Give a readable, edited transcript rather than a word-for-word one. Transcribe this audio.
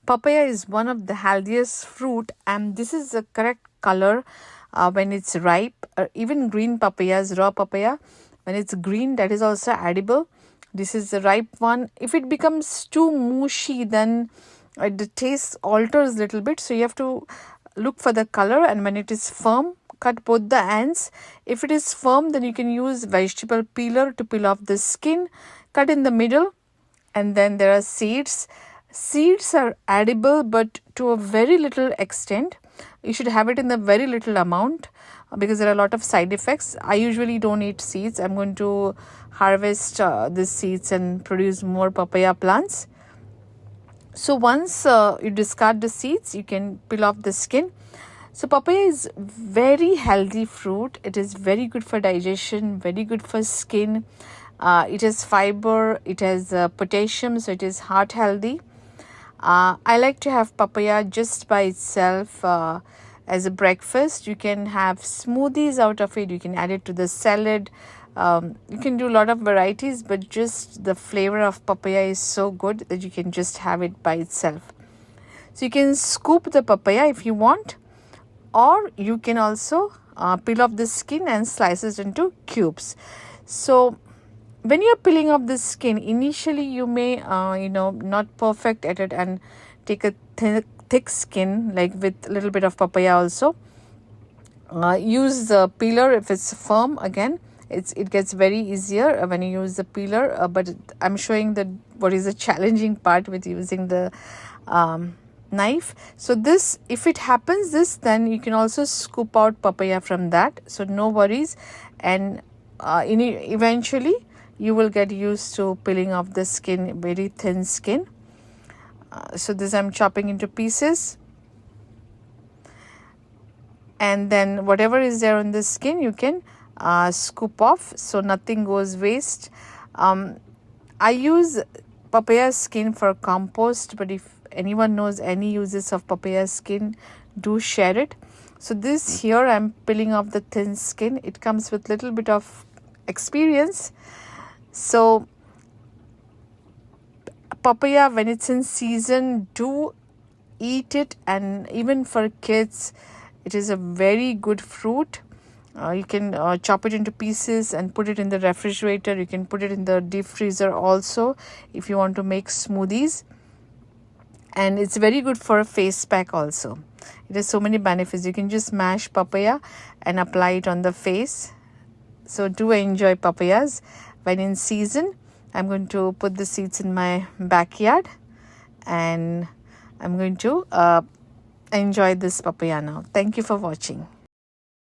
papaya is one of the healthiest fruit, and this is the correct color when it's ripe. Even green papayas, raw papaya, when it's green, that is also edible. This is the ripe one. If it becomes too mushy, then the taste alters a little bit. So you have to look for the color, and when it is firm, cut both the ends. If it is firm, then you can use vegetable peeler to peel off the skin. Cut in the middle, and then there are seeds. Seeds are edible, but to a very little extent. You should have it in a very little amount because there are a lot of side effects. I usually don't eat seeds. I'm going to harvest these seeds and produce more papaya plants. So once you discard the seeds, you can peel off the skin. So papaya is very healthy fruit. It is very good for digestion, very good for skin. It has fiber, it has potassium, so it is heart healthy. I like to have papaya just by itself as a breakfast. You can have smoothies out of it. You can add it to the salad. You can do a lot of varieties, but just the flavor of papaya is so good that you can just have it by itself. So you can scoop the papaya if you want, or you can also peel off the skin and slice it into cubes. So when you're peeling off the skin, initially you may not perfect at it and take a thick skin, like with a little bit of papaya also. Use the peeler if it's firm. Again, it gets very easier when you use the peeler, but I'm showing that what is the challenging part with using the knife. So this, if it happens then you can also scoop out papaya from that, so no worries. And eventually you will get used to peeling off the skin, very thin skin. So this I'm chopping into pieces, and then whatever is there on the skin you can scoop off, so nothing goes waste. I use papaya skin for compost, but if anyone knows any uses of papaya skin, do share it. So this here I'm peeling off the thin skin. It comes with little bit of experience. So papaya, when it's in season, do eat it, and even for kids it is a very good fruit. You can chop it into pieces and put it in the refrigerator. You can put it in the deep freezer also if you want to make smoothies. And it's very good for a face pack also. It has so many benefits. You can just mash papaya and apply it on the face. So do enjoy papayas when in season. I'm going to put the seeds in my backyard, and I'm going to enjoy this papaya now. Thank you for watching.